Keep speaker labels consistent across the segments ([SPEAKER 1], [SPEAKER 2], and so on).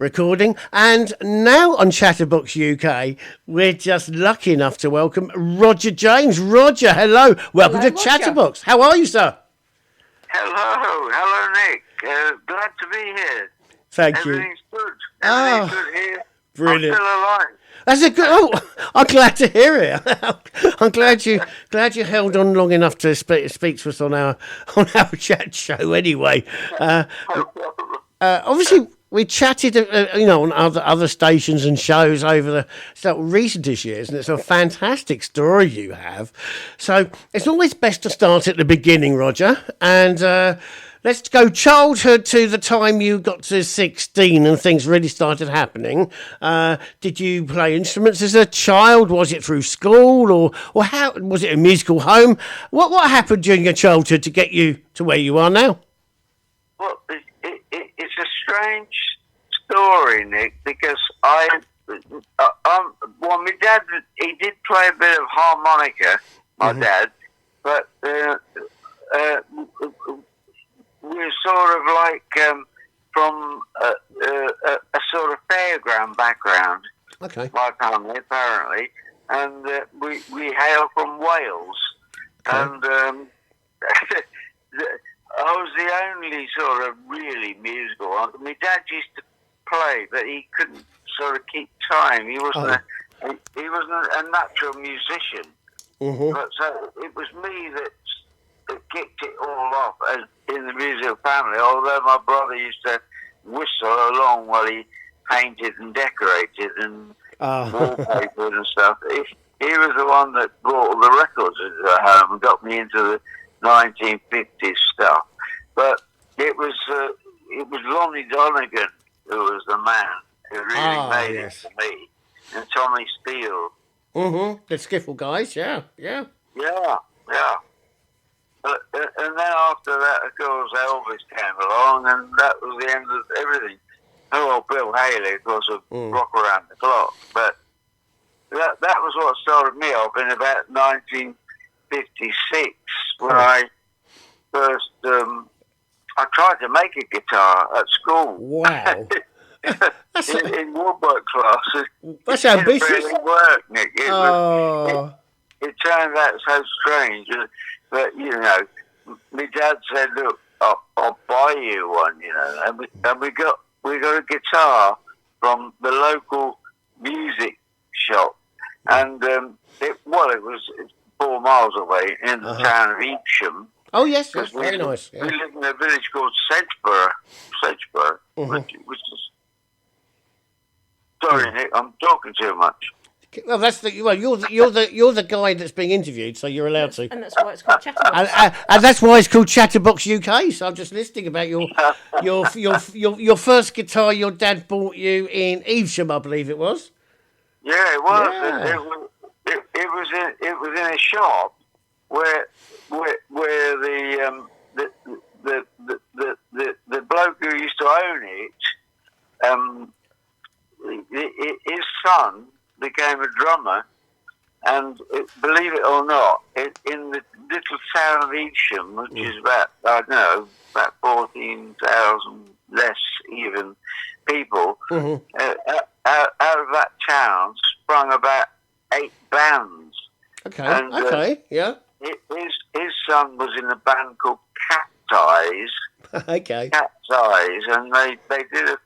[SPEAKER 1] recording. And now on Chatterbox UK, we're just lucky enough to welcome Roger James. Roger, hello. Welcome to
[SPEAKER 2] Roger.
[SPEAKER 1] Chatterbox. How are you, sir?
[SPEAKER 3] Hello, Nick. Glad to be here.
[SPEAKER 1] Thank you.
[SPEAKER 3] Everything's good. Everything's good here.
[SPEAKER 1] Brilliant.
[SPEAKER 3] I'm still alive.
[SPEAKER 1] That's a good. Oh, I'm glad to hear it. I'm glad you held on long enough to speak to us on our chat show. Anyway, obviously we chatted, on other stations and shows over the recent years, and it's a fantastic story you have. So it's always best to start at the beginning, Roger, and. Let's go childhood to the time you got to 16 and things really started happening. Did you play instruments as a child? Was it through school or how was it a musical home? What happened during your childhood to get you to where you are now?
[SPEAKER 3] Well, it's a strange story, Nick, because my dad, he did play a bit of harmonica, my dad, but we're sort of like from a sort of fairground background.
[SPEAKER 1] Okay.
[SPEAKER 3] My family, apparently, and we hail from Wales,
[SPEAKER 1] Okay.
[SPEAKER 3] and I was the only sort of really musical one. My dad used to play, but he couldn't sort of keep time. He wasn't he wasn't a natural musician. But so it was me that kicked it all off as in the musical family, although my brother used to whistle along while he painted and decorated and wallpapered and stuff. He was the one that brought all the records into the home and got me into the 1950s stuff. But it was Lonnie Donegan who was the man who really made it for me, and Tommy Steele.
[SPEAKER 1] The skiffle guys, yeah.
[SPEAKER 3] Yeah. And then after that, of course, Elvis came along, and that was the end of everything. Oh, well, Bill Haley, of course, would rock around the clock. But that was what started me off in about 1956, when I first, I tried to make a guitar at school.
[SPEAKER 1] Wow.
[SPEAKER 3] in woodwork classes.
[SPEAKER 1] That's ambitious.
[SPEAKER 3] It didn't really work, Nick. It turned out so strange. But, my dad said, look, I'll buy you one, and we got a guitar from the local music shop, and it was 4 miles away in the town of Evesham.
[SPEAKER 1] Oh yes, that's very nice. Yeah.
[SPEAKER 3] We live in a village called Sedgeburgh, which is. Sorry, Nick, I'm talking too much.
[SPEAKER 1] Well, you're the guy that's being interviewed, so you're allowed to.
[SPEAKER 2] And that's why it's called Chatterbox.
[SPEAKER 1] And that's why it's called Chatterbox UK. So I'm just listening about your first guitar your dad bought you in Evesham, I believe it was.
[SPEAKER 3] Yeah, it was.
[SPEAKER 1] Yeah.
[SPEAKER 3] It was in a shop where the bloke who used to own it, his son became a drummer, and believe it or not, in the little town of Evesham, which is about 14,000 less even people, out of that town sprung about 8 bands.
[SPEAKER 1] Okay.
[SPEAKER 3] And,
[SPEAKER 1] Yeah.
[SPEAKER 3] His son was in a band called Cat's
[SPEAKER 1] Okay.
[SPEAKER 3] Cat's Eyes, and they did a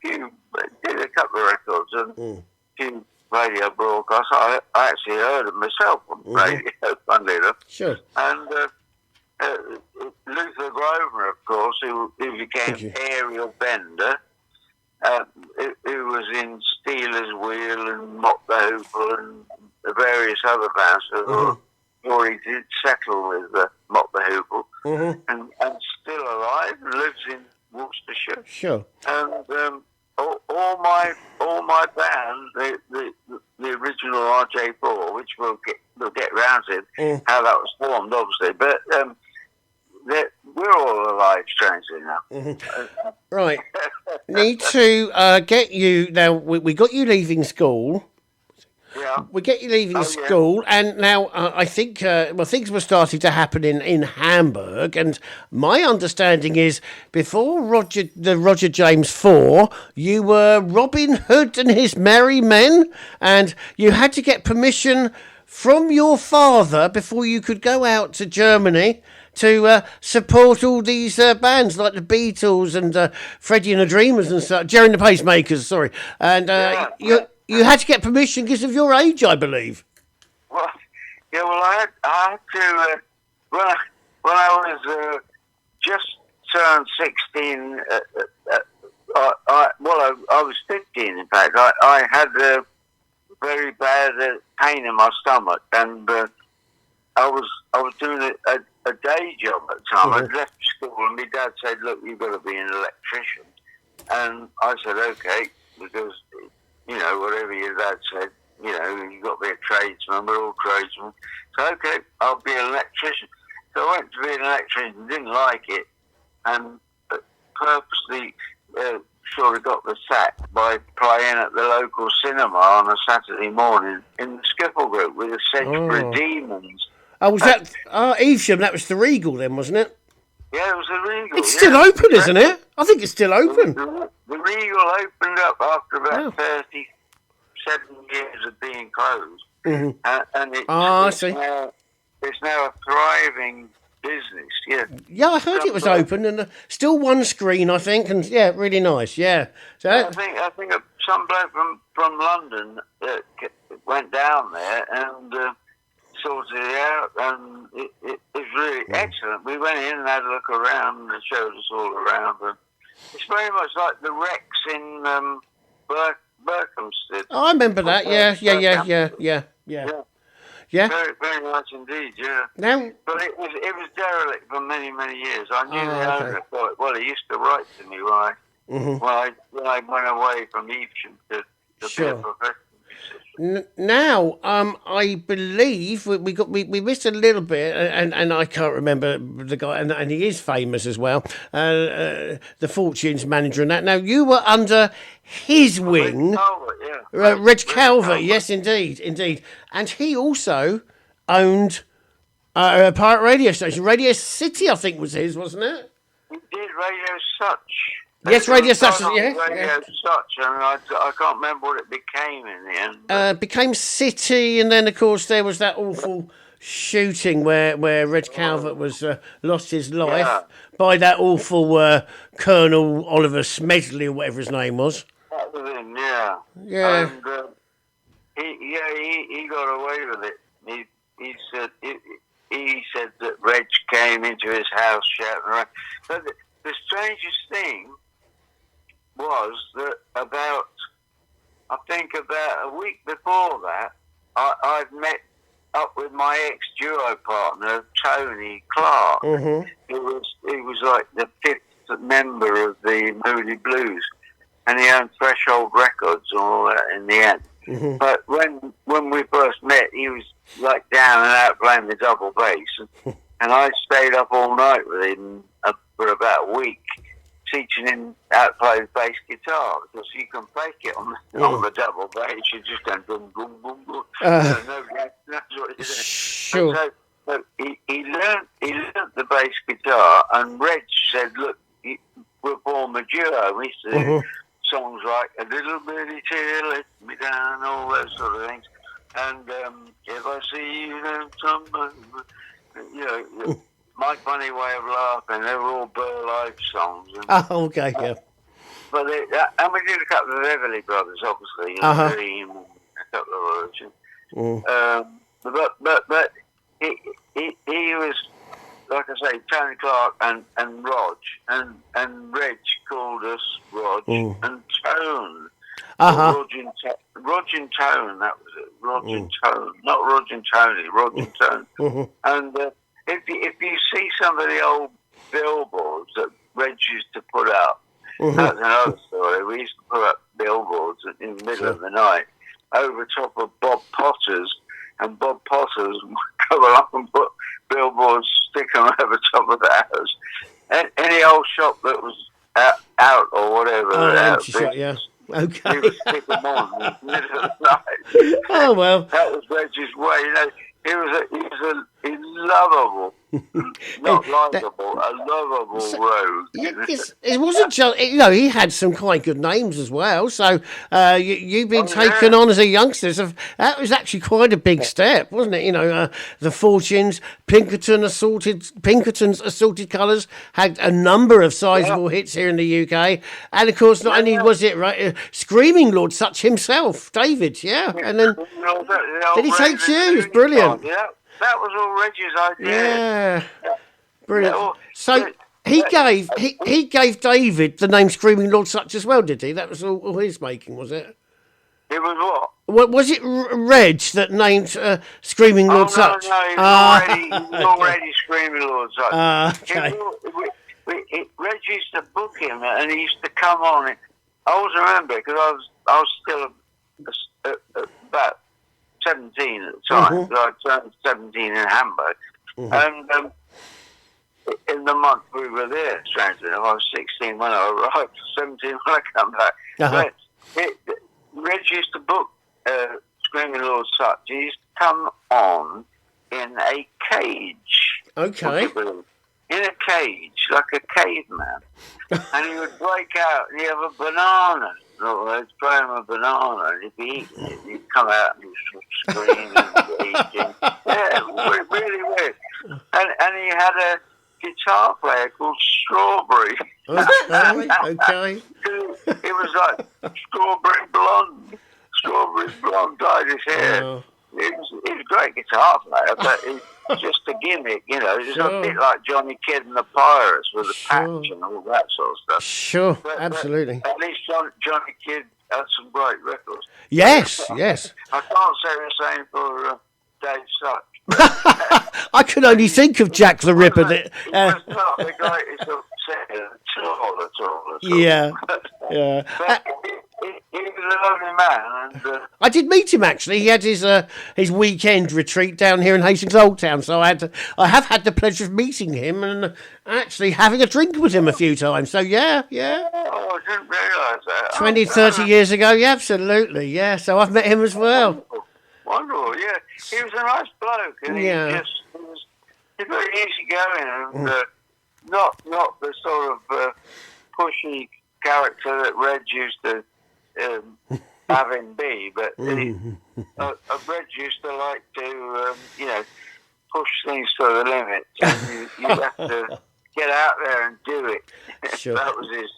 [SPEAKER 3] couple of records and a few radio broadcasts. I actually heard them myself on radio, funnily enough.
[SPEAKER 1] Sure.
[SPEAKER 3] And Luther Grover, of course, who became Ariel Bender, who was in Steelers Wheel and Mock the Hoople and various other bands before he did settle with Mock the Hoople, and still alive and lives in Worcestershire.
[SPEAKER 1] Sure.
[SPEAKER 3] And all my band, the original RJ4, which we'll get round to how that was formed, obviously, but we're all alive, strangely enough.
[SPEAKER 1] Right. Need to get you now. We got you leaving school.
[SPEAKER 3] Yeah.
[SPEAKER 1] We get you leaving
[SPEAKER 3] Oh,
[SPEAKER 1] school, and now I think things were starting to happen in Hamburg. And my understanding is before the Roger James 4, you were Robin Hood and his merry men, and you had to get permission from your father before you could go out to Germany to support all these bands like the Beatles and Freddie and the Dreamers and stuff, Jerry and the Pacemakers, sorry. And you had to get permission because of your age, I believe.
[SPEAKER 3] Well, yeah, well, I had to, when I was just turned 16, I was 15, in fact. I had a very bad pain in my stomach, and I was doing a day job at the time. I'd left school, and my dad said, "Look, you've got to be an electrician." And I said, "Okay," because, you know, whatever your dad said, you know, you've got to be a tradesman, we're all tradesmen. So, okay, I'll be an electrician. So I went to be an electrician, didn't like it, and purposely sort of got the sack by playing at the local cinema on a Saturday morning in the skiffle group with the Sedgbury Demons.
[SPEAKER 1] Oh, was that Evesham? That was the Regal then, wasn't it?
[SPEAKER 3] Yeah, it was the Regal.
[SPEAKER 1] It's still open, isn't it? I think it's still open.
[SPEAKER 3] The Regal opened up after about 37 years of being closed. And it's now a thriving business, yeah.
[SPEAKER 1] Yeah, I heard it was open and still one screen, I think, and yeah, really nice, yeah. So
[SPEAKER 3] I think some bloke from London went down there and sorted it out, and it was really excellent. We went in and had a look around, and they showed us all around. And it's very much like the Rex in Berkhamsted.
[SPEAKER 1] Oh, I remember that. Yeah.
[SPEAKER 3] Very, very nice indeed. Yeah.
[SPEAKER 1] Now,
[SPEAKER 3] but it was derelict for many, many years. I knew the owner. Well, he used to write to me when I went away from Evesham to be a professional.
[SPEAKER 1] Now, I believe we missed a little bit, and I can't remember the guy, and he is famous as well. The Fortunes manager and that. Now, you were under his wing, Reg Calvert. Yes, indeed, and he also owned a pirate radio station, Radio City, I think was his, wasn't it?
[SPEAKER 3] He did Radio Such.
[SPEAKER 1] Yes, Radio Such.
[SPEAKER 3] Radio Such, and I can't remember what it became in the end.
[SPEAKER 1] Became City, and then of course there was that awful shooting where Reg Calvert was lost his life by that awful Colonel Oliver Smedley or whatever his name was.
[SPEAKER 3] That was him, yeah.
[SPEAKER 1] Yeah.
[SPEAKER 3] And he got away with it. He said that Reg came into his house shouting around. But the strangest thing was that about a week before that, I'd met up with my ex-duo partner, Tony Clark. He was like the fifth member of the Moody Blues, and he owned Threshold Records and all that in the end. But when we first met, he was like down and out playing the double bass, and I stayed up all night with him for about a week, teaching him how to play the bass guitar, because you can fake it on the double bass. You just go boom, boom, boom, boom. Nobody knows what it is.
[SPEAKER 1] Sure.
[SPEAKER 3] So he learned the bass guitar, and Reg said, "Look, we'll form a duo." We used to do songs like "A Little Bitty Tear Let Me Down," all those sort of things. And if I see you then somebody, you know. My Funny Way of Laughing, they were all Burl Ives songs. And,
[SPEAKER 1] okay, yeah.
[SPEAKER 3] But and we did a couple of Everly Brothers, obviously, and Dream, and a couple of others. But he was, like I say, Tony Clark and Rog, and Reg called us Rog, and Tone. Rog and Tone, that was it. Rog and Tone, not Rog and Tony, Rog and Tone. And if you see some of the old billboards that Reg used to put up, that's another story. We used to put up billboards in the middle of the night over top of Bob Potter's, and Bob Potter's would come along and put billboards, stick them over top of the house. Any old shop that was out or whatever,
[SPEAKER 1] Okay.
[SPEAKER 3] He would stick them on in the middle of the night.
[SPEAKER 1] Oh, well.
[SPEAKER 3] That was Reggie's way. You know, he lovable, not
[SPEAKER 1] That,
[SPEAKER 3] likable, a lovable rogue.
[SPEAKER 1] yes, it wasn't just, he had some quite good names as well. So you've been
[SPEAKER 3] Oh,
[SPEAKER 1] taken
[SPEAKER 3] yeah.
[SPEAKER 1] on as a youngster. So that was actually quite a big step, wasn't it? The Fortunes, Pinkerton's Assaulted Colours had a number of sizable hits here in the UK. And of course, not only was it Screaming Lord Such himself, David, and then did he take you? It was brilliant.
[SPEAKER 3] Yeah, that was all Reggie's idea.
[SPEAKER 1] Yeah, brilliant.
[SPEAKER 3] Yeah, well,
[SPEAKER 1] So he gave David the name Screaming Lord Such as well, did he? That was all his making, was it?
[SPEAKER 3] It was what?
[SPEAKER 1] What was it? Reg that named Screaming Lord Such?
[SPEAKER 3] No, he was already Screaming Lord Such.
[SPEAKER 1] Okay.
[SPEAKER 3] Reg used to book him, and he used to come on. I always remember because I was still about 17 at the time. So I turned 17 in Hamburg, and in the month we were there, strangely enough, I was 16 when I arrived, 17 when I come back. But Reg used to book Screaming Lord Such. He used to come on in a cage.
[SPEAKER 1] Okay.
[SPEAKER 3] In a cage, like a caveman. And he would break out and he'd have a banana. They'd throw him a banana and he'd be eating it. He'd come out and he'd scream and eating. Yeah, really weird. And he had a guitar player called Strawberry.
[SPEAKER 1] Okay.
[SPEAKER 3] It was like Strawberry Blonde. Strawberry Blonde dyed his hair.
[SPEAKER 1] Oh.
[SPEAKER 3] He was a great guitar player, but it's just a gimmick, It was a bit like Johnny Kidd and the Pirates with the patch and all that sort of stuff.
[SPEAKER 1] Sure, absolutely.
[SPEAKER 3] But at least Johnny Kidd had some great records.
[SPEAKER 1] Yes.
[SPEAKER 3] I can't say the same for Dave Such.
[SPEAKER 1] I can only think of Jack the Ripper.
[SPEAKER 3] He was not the greatest of singer at all.
[SPEAKER 1] Yeah.
[SPEAKER 3] But he was a lovely man. And,
[SPEAKER 1] I did meet him actually. He had his weekend retreat down here in Hastings Old Town, so I have had the pleasure of meeting him and actually having a drink with him a few times. So yeah.
[SPEAKER 3] Oh, I didn't realise that.
[SPEAKER 1] 20, 30 years ago, yeah, absolutely, yeah. So I've met him as well.
[SPEAKER 3] Wonderful, yeah. He was a nice bloke, and he was very easygoing and not the sort of pushy character that Reg used to have him be, but Reg used to like to, push things to the limit. And you have to get out there and do it.
[SPEAKER 1] Sure.
[SPEAKER 3] That was his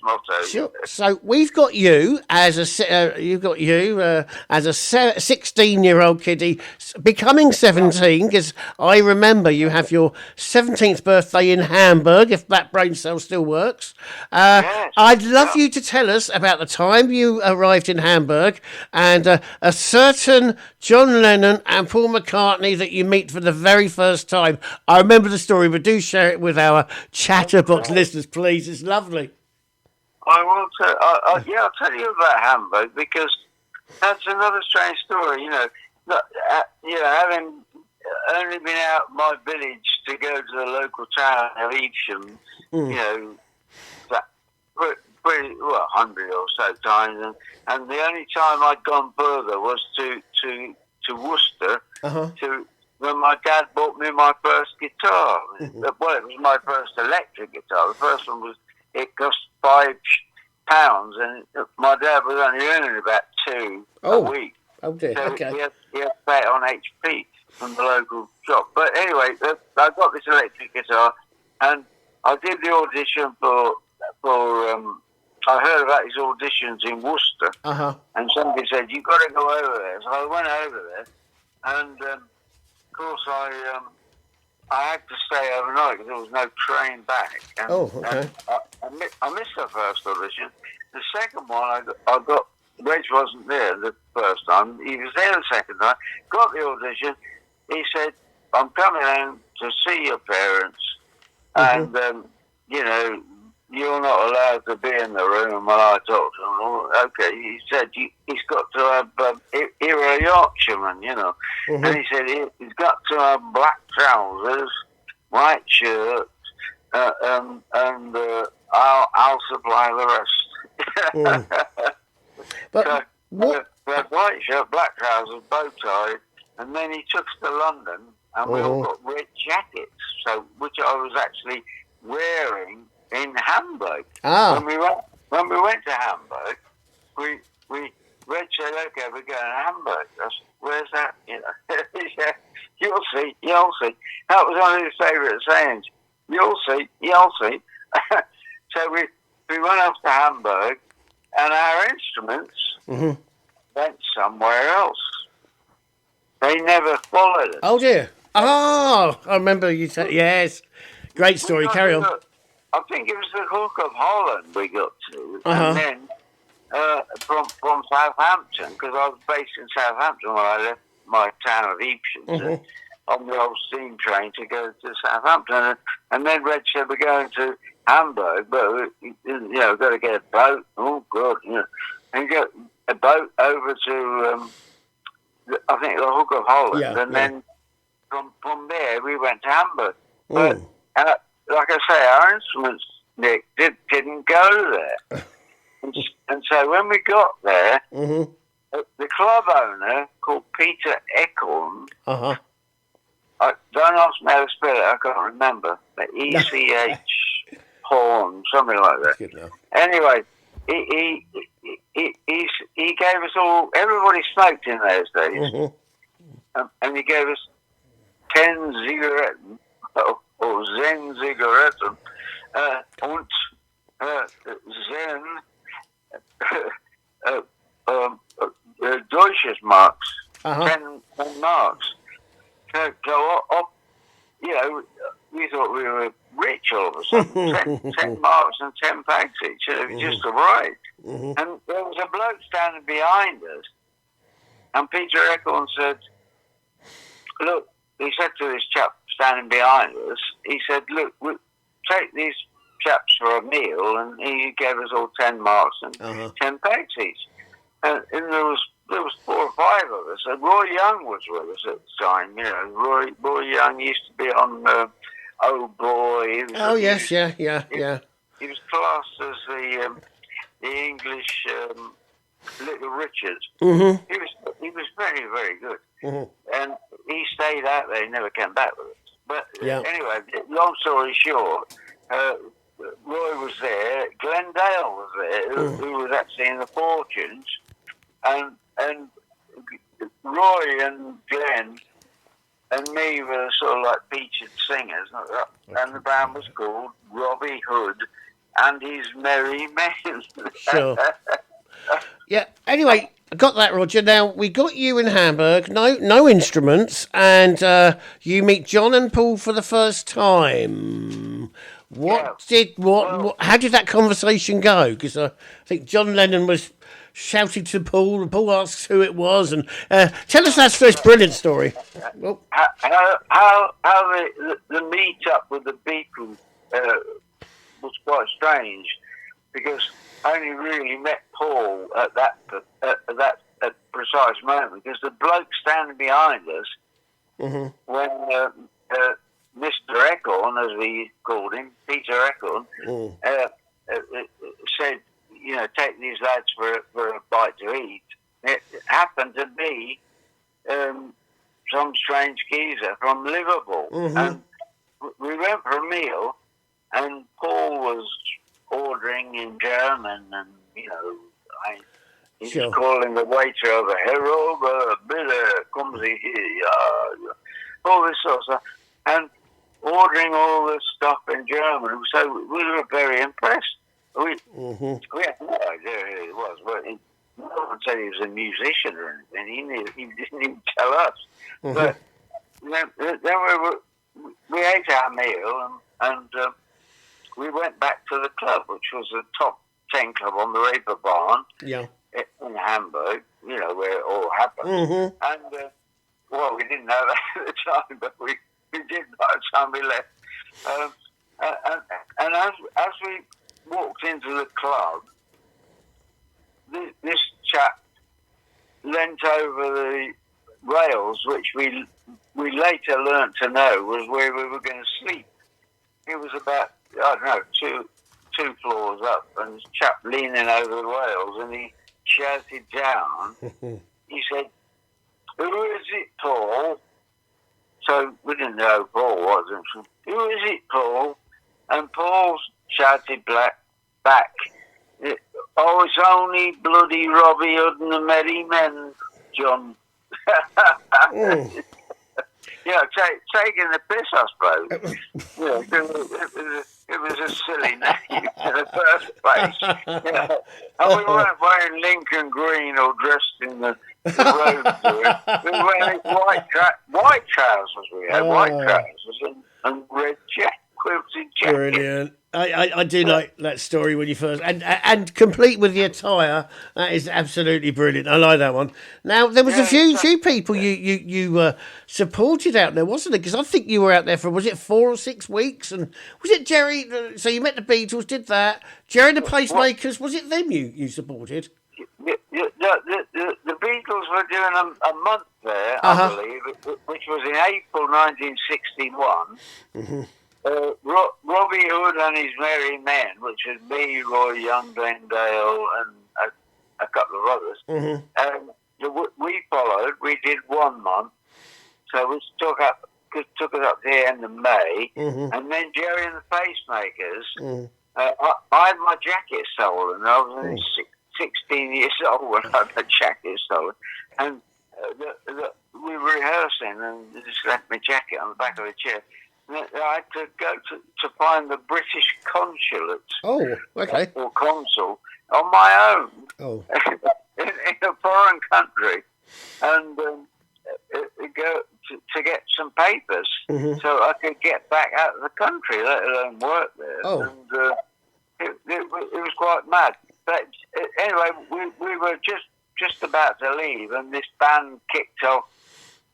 [SPEAKER 3] motto.
[SPEAKER 1] Sure. So we've got you as a 16-year-old kiddie becoming 17, because I remember you have your 17th birthday in Hamburg, if that brain cell still works.
[SPEAKER 3] Yes.
[SPEAKER 1] I'd love you to tell us about the time you arrived in Hamburg and a certain John Lennon and Paul McCartney that you meet for the very first time. I remember the story, but do share it with our Chatterbox listeners, please. It's lovely.
[SPEAKER 3] I will tell. I'll tell you about Hamburg because that's another strange story. Having only been out of my village to go to the local town of Evesham, that pretty 100 or so times, and the only time I'd gone further was to Worcester to when my dad bought me my first guitar. Well, it was my first electric guitar. The first one it cost £5, and my dad was only earning about £2 a week.
[SPEAKER 1] Oh dear.
[SPEAKER 3] So
[SPEAKER 1] Okay.
[SPEAKER 3] he had to pay it on HP from the local shop. But anyway, I got this electric guitar, and I did the audition for. I heard about these auditions in Worcester, and somebody said you've got to go over there. So I went over there, and of course I had to stay overnight because there was no train back. And,
[SPEAKER 1] okay.
[SPEAKER 3] And I missed the first audition. The second one, I got. Reg wasn't there the first time. He was there the second time. Got the audition. He said, "I'm coming home to see your parents, and you're not allowed to be in the room while I talk to them." Okay, he said he's got to have. You're a Yorkshireman, and he said he's got to have black trousers, white shirt, and I'll supply the rest.
[SPEAKER 1] But
[SPEAKER 3] So
[SPEAKER 1] what?
[SPEAKER 3] we had white shirt, black trousers, bow tie, and then he took us to London, and we all got red jackets, so which I was actually wearing in Hamburg.
[SPEAKER 1] Ah.
[SPEAKER 3] When we went to Hamburg, we Red said, "Okay, we're going to Hamburg." I said, "Where's that?" You know, yeah, you'll see. That was one of his favourite sayings. You'll see. So we went off to Hamburg, and our instruments went somewhere else. They never followed us.
[SPEAKER 1] Oh dear. Oh, I remember you said yes. Great story. Carry on.
[SPEAKER 3] I think it was the Hook of Holland we got to,
[SPEAKER 1] Uh-huh.
[SPEAKER 3] and then from Southampton, because I was based in Southampton when I left my town of Evesham on the old steam train to go to Southampton, and then Red said we're going to Hamburg, but we've got to get a boat. Oh God, and get a boat over to I think the Hook of Holland, then from there we went to Hamburg. But like I say, our instruments, Nick, didn't go there. And so when we got there, the club owner, called Peter Eckhorn, don't ask me how to spell it, I can't remember, but ECH Horn, something like that.
[SPEAKER 1] Good enough.
[SPEAKER 3] Anyway, he gave us all, everybody smoked in those days, and he gave us 10 Zigaretten, or Zen Zigaretten, und Zen Deutsches Marks, 10 marks. So up, we thought we were rich all of a sudden. 10 marks and 10 fags each, we just arrived. And there was a bloke standing behind us, and Peter Eckhorn said, look, he said to this chap standing behind us, he said, look, we'll take these chaps for a meal, and he gave us all 10 marks and 10 pegs each. And there was 4 or 5 of us. And Roy Young was with us at the time. Roy Young used to be on Oh Boy.
[SPEAKER 1] Yes.
[SPEAKER 3] He was classed as the English Little Richard. He was very, very good. And he stayed out there. He never came back with us. But anyway, long story short, Roy was there. Glenn Dale was there, who was actually in the Fortunes, and Roy and Glenn and me were sort of like featured singers, and the band was called Robbie Hood and his Merry Men.
[SPEAKER 1] Sure. Yeah. Anyway, I got that, Roger. Now we got you in Hamburg. No instruments, and you meet John and Paul for the first time. How did that conversation go? Because I think John Lennon was shouting to Paul, and Paul asks who it was, and tell us that first brilliant story.
[SPEAKER 3] How the meet up with the Beatles was quite strange, because I only really met Paul at that precise moment, because the bloke standing behind us when Mr. Eckhorn, as we called him, Peter Eckhorn, said, take these lads for a bite to eat. It happened to be some strange geezer from Liverpool. And we went for a meal, and Paul was ordering in German, and, he was calling the waiter over, Herr Ober, bitte, kommen Sie hier, all this sort of stuff. And ordering all this stuff in German, so we were very impressed. We had no idea who he was, but no one said he was a musician or anything. He didn't even tell us. But then we ate our meal, and we went back to the club, which was the top 10 club on the Reeperbahn in Hamburg, where it all happened. And, we didn't know that at the time, but we did by the time we left. And as we walked into the club, this chap leant over the rails, which we later learnt to know was where we were going to sleep. It was about, I don't know, two floors up, and this chap leaning over the rails, and he shouted down, he said, "Who is it, Paul?" So we didn't know who Paul was. And so, "Who is it, Paul?" And Paul shouted back, "Oh, it's only bloody Robbie Hood and the Merry Men, John." Taking the piss, I suppose. It was a silly name in the first place. And we weren't wearing Lincoln Green or dressed in the road. We were wearing white trousers. We had white trousers and red quilted jacket.
[SPEAKER 1] Brilliant. I do like that story when you first and complete with the attire. That is absolutely brilliant. I like that one. Now there was a few people you supported out there, wasn't it? Because I think you were out there for, was it 4 or 6 weeks? And was it Jerry? So you met the Beatles, did that? Jerry and the Pacemakers. Was it them you supported?
[SPEAKER 3] The Beatles were doing a month there, I believe, which was in April 1961. Mm-hmm. Robbie Hood and his Merry Men, which was me, Roy Young, Glendale, and a couple of others. Mm-hmm. We followed. We did 1 month, so we took us up to the end of May, mm-hmm. and then Jerry and the Pacemakers. Mm-hmm. I had my jacket stolen. I was only 16 years old when I had my jacket stolen, and we were rehearsing, and they just left my jacket on the back of a chair. I had to go to find the British consulate.
[SPEAKER 1] Oh, okay.
[SPEAKER 3] Or consul on my own. Oh. in a foreign country, and go to get some papers, mm-hmm. so I could get back out of the country, let alone work there. Oh. And it was quite mad. But anyway, we were just about to leave, and this band kicked off.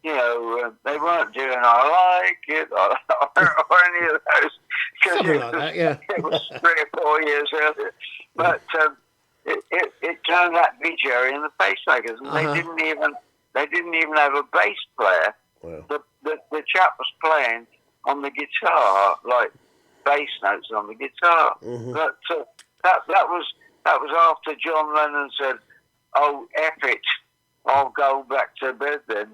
[SPEAKER 3] They weren't doing "I Like It" or any of those.
[SPEAKER 1] Something like that, yeah.
[SPEAKER 3] It was 3 or 4 years earlier. But it turned out to be Jerry and the Pacemakers, and they didn't even have a bass player. Wow. The chap was playing on the guitar, like bass notes on the guitar. Mm-hmm. But that was after John Lennon said, "Oh, F it, I'll go back to bed then."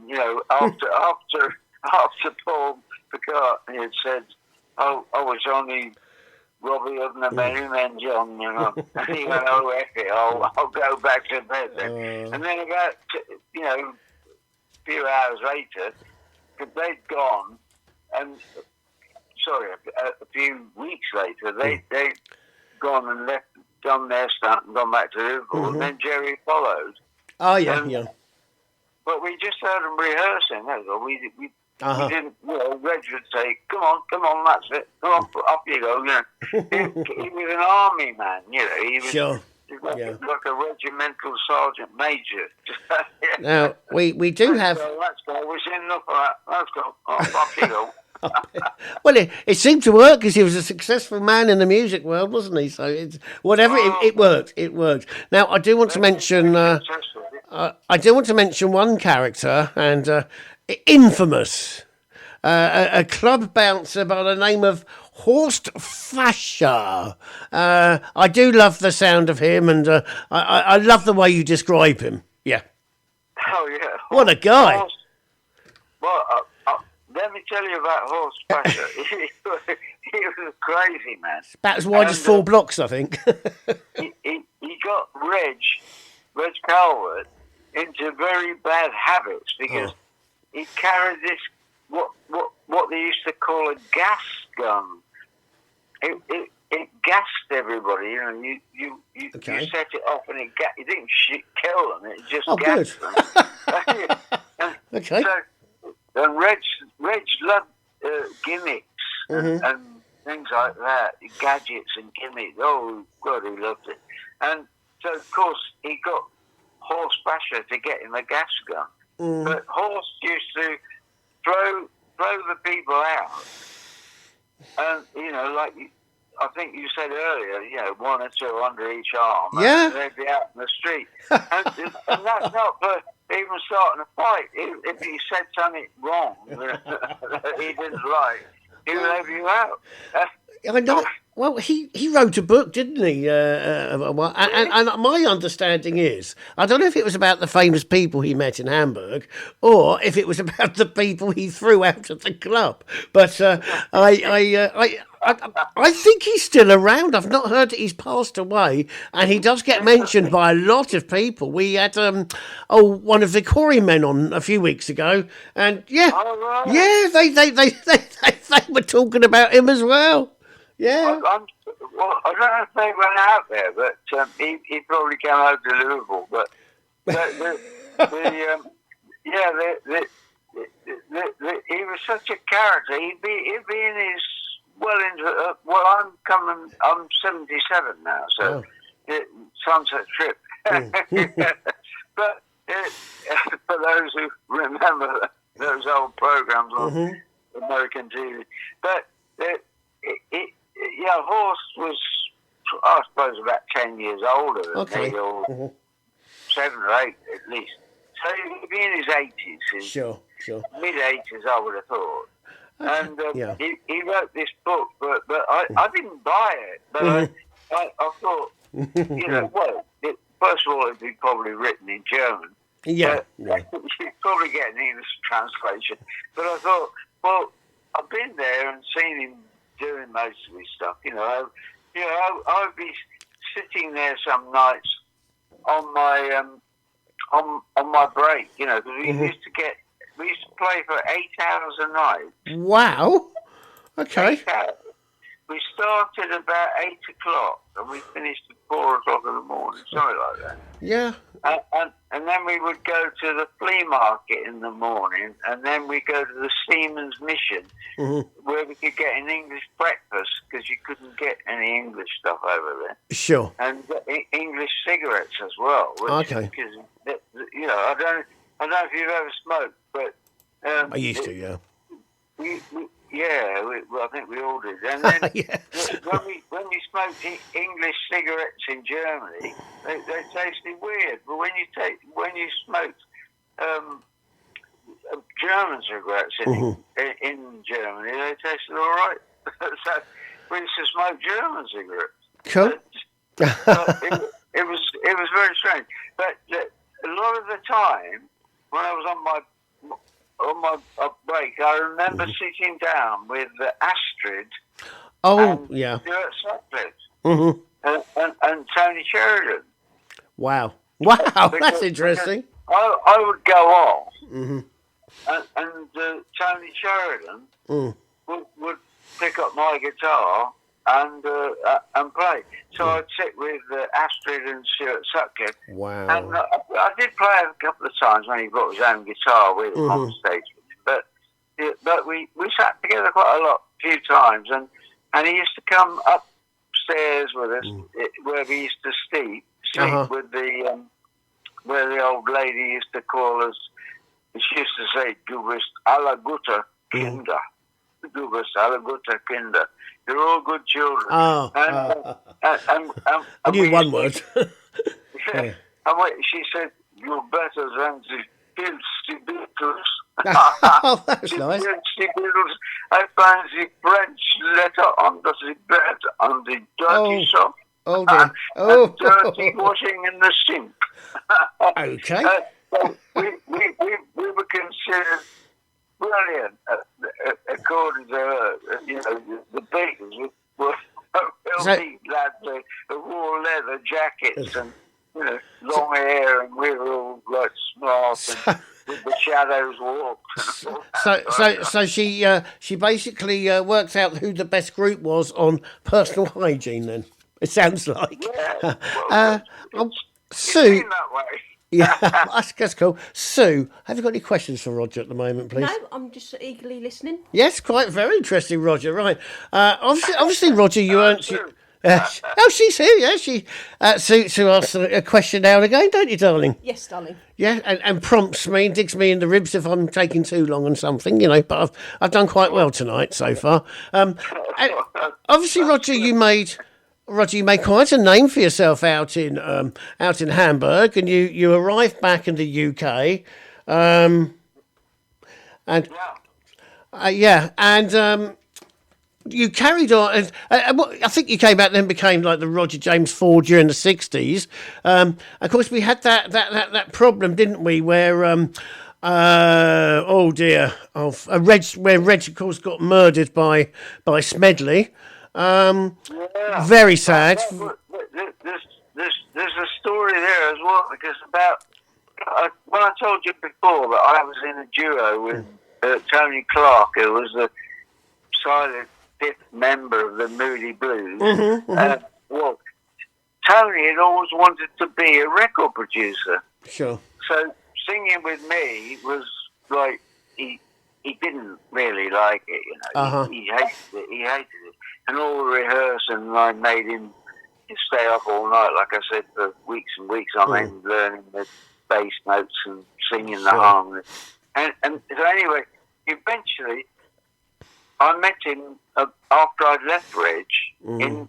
[SPEAKER 3] After Paul McCartney had said, "Oh, it's only Robbie Hood and the Merry Men, John," and he went, "Oh, F it, I'll go back to bed then." And then about, a few hours later, they'd gone, and, a few weeks later, they'd gone and left, done their stunt and gone back to Liverpool, mm-hmm. and then Jerry followed. Oh, yeah. But we just heard them rehearsing. That's all. We didn't. Reg would say, "Come on, that's it. Come on, up you go." He was an army man. He was like a regimental sergeant major.
[SPEAKER 1] Now we do have.
[SPEAKER 3] Let's go. We've seen enough of that. Let's go. Up you go.
[SPEAKER 1] Well, it seemed to work because he was a successful man in the music world, wasn't he? So it worked. It worked. Now I do want to mention. I do want to mention one character, and infamous, a club bouncer by the name of Horst Fascher. I do love the sound of him, and I love the way you describe him. Yeah.
[SPEAKER 3] Oh yeah.
[SPEAKER 1] What a guy.
[SPEAKER 3] Let me tell you about Horst Fascher. He was a crazy man.
[SPEAKER 1] About as wide as 4 blocks, I think.
[SPEAKER 3] he got Reg Calvert into very bad habits because he carried this what they used to call a gas gun. It gassed everybody. You set it off and it didn't kill them. It just gassed them.
[SPEAKER 1] Okay.
[SPEAKER 3] And Reg loved gimmicks and things like that, gadgets and gimmicks. Oh God, he loved it. And so of course he got Horst Fascher to get him a gas gun. But Horst used to throw the people out, and like I think you said earlier, 1 or 2 under each arm.
[SPEAKER 1] Yeah.
[SPEAKER 3] And they'd be out in the street, and that's not for even starting a fight. If he said something wrong that he didn't like, he would have you out.
[SPEAKER 1] I know. Well, he wrote a book, didn't he? And my understanding is, I don't know if it was about the famous people he met in Hamburg, or if it was about the people he threw out of the club. But I think he's still around. I've not heard that he's passed away, and he does get mentioned by a lot of people. We had one of the quarrymen on a few weeks ago, and yeah,
[SPEAKER 3] Oh, right.
[SPEAKER 1] they were talking about him as well. Yeah.
[SPEAKER 3] Well, I don't know if they went out there, but he probably came over to Liverpool. But he was such a character. He'd be in his I'm 77 now, so Sunset Trip. But for those who remember those old programs on American TV, but Horst was, I suppose, about 10 years older than me, or 7 or 8 at least. So he'd be in his 80s.
[SPEAKER 1] Sure.
[SPEAKER 3] Mid-80s, I would have thought. And he wrote this book, but I didn't buy it. But I thought, first of all, it'd be probably written in German.
[SPEAKER 1] Yeah.
[SPEAKER 3] You'd probably get an English translation. But I thought, well, I've been there and seen him doing most of his stuff. I would be sitting there some nights on my on my break. Because we used to play for 8 hours a night.
[SPEAKER 1] Wow. Okay.
[SPEAKER 3] 8 hours. We started about 8 o'clock and we finished at 4 o'clock in the morning, something like that.
[SPEAKER 1] Yeah.
[SPEAKER 3] And then we would go to the flea market in the morning, and then we go to the Seaman's Mission, where we could get an English breakfast because you couldn't get any English stuff over there.
[SPEAKER 1] Sure.
[SPEAKER 3] And English cigarettes as well.
[SPEAKER 1] Okay.
[SPEAKER 3] Because I don't know if you've ever smoked, but
[SPEAKER 1] I used to, yeah.
[SPEAKER 3] I think we all did. And then when you smoked English cigarettes in Germany, they tasted weird. But when you smoked German cigarettes in Germany, they tasted all right. So we used to smoke German cigarettes.
[SPEAKER 1] Cool.
[SPEAKER 3] It was very strange. But a lot of the time, when I was on my break, I remember sitting down with Astrid and Stuart Sutcliffe and Tony Sheridan.
[SPEAKER 1] Wow, that's interesting.
[SPEAKER 3] I would go off, and Tony Sheridan would pick up my guitar and play. So I'd sit with Astrid and Stuart Sutcliffe.
[SPEAKER 1] Wow.
[SPEAKER 3] And I did play a couple of times when he brought his own guitar with him on stage. But we sat together quite a few times, and he used to come upstairs with us where we used to sleep with the where the old lady used to call us. She used to say, "Du bist alle gute Kinder." Du bist alle gute Kinder. You're all good children. And
[SPEAKER 1] I knew one word.
[SPEAKER 3] And she said, "You're better than the Beatles."
[SPEAKER 1] Oh, that's nice.
[SPEAKER 3] The Beatles. I find the French letter under the bed, on the dirty sock,
[SPEAKER 1] dear.
[SPEAKER 3] and dirty washing in the sink.
[SPEAKER 1] Okay.
[SPEAKER 3] We were considered brilliant, according to her. The Beatles were filthy lads who wore leather jackets and long hair, and we were all like smart and with the shadows walked.
[SPEAKER 1] So she basically worked out who the best group was on personal hygiene. Then it sounds like.
[SPEAKER 3] Yeah.
[SPEAKER 1] Sue.
[SPEAKER 3] That way.
[SPEAKER 1] Yeah, that's cool. Sue, have you got any questions for Roger at the moment, please?
[SPEAKER 2] No, I'm just eagerly listening.
[SPEAKER 1] Yes, quite very interesting, Roger. Right. Obviously, Roger, you earned. She's here. Yeah, Sue asks a question now and again, don't you, darling?
[SPEAKER 2] Yes, darling.
[SPEAKER 1] Yeah, and prompts me and digs me in the ribs if I'm taking too long on something, But I've done quite well tonight so far. And obviously, Roger, you made quite a name for yourself out in Hamburg, and you arrived back in the UK, you carried on. I think you came out then became like the Roger James Ford during the 60s. Of course, we had that problem, didn't we? Where oh dear, where Reg of course got murdered by Smedley.
[SPEAKER 3] Yeah.
[SPEAKER 1] Very sad.
[SPEAKER 3] There's a story there as well, because when I told you before that I was in a duo with Tony Clark, who was the silent fifth member of the Moody Blues. Well, Tony had always wanted to be a record producer.
[SPEAKER 1] Sure.
[SPEAKER 3] So singing with me was like he didn't really like it, you know. He hated it. He hated it. And all the rehearsing, I made him stay up all night, like I said, for weeks and weeks on end, learning the bass notes and singing the harmony. And so anyway, eventually, I met him after I'd left Reg in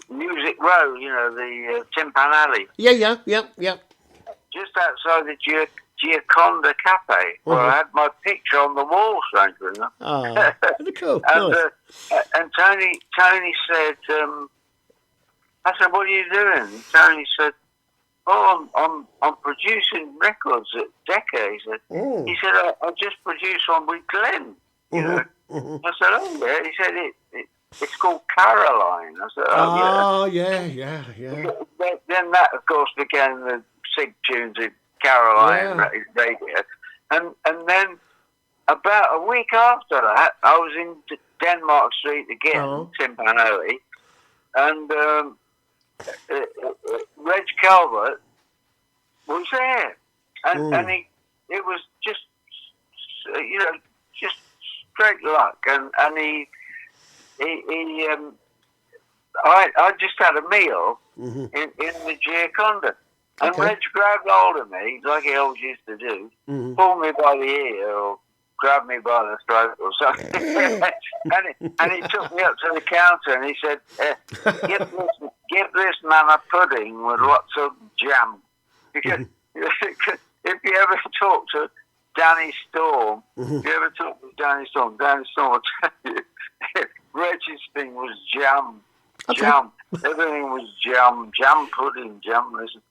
[SPEAKER 3] Music Row, you know, the Tin Pan Alley.
[SPEAKER 1] Yeah.
[SPEAKER 3] Just outside the Gioconda Cafe, where I had my picture on the wall, strangely enough.
[SPEAKER 1] Oh, cool.
[SPEAKER 3] And Tony said, I said, what are you doing? Tony said, oh, I'm producing records at Decca. He said, I just produced one with Glenn. You know? I said, oh yeah. He said it's called Caroline. I said, oh
[SPEAKER 1] yeah.
[SPEAKER 3] Then that, of course, became the Sig tunes in Caroline radio. And then about a week after that, I was in Denmark Street again, Timpanelli, and Reg Calvert was there, and it was just just straight luck, and I just had a meal in the Gioconda. And Reg grabbed hold of me, like he always used to do, pulled me by the ear or grabbed me by the throat or something. and he took me up to the counter and he said, give this man a pudding with lots of jam. Because if you ever talk to Danny Storm, Danny Storm will tell you, Reg's thing was jam. Jam. Everything was jam pudding, jam. Listen.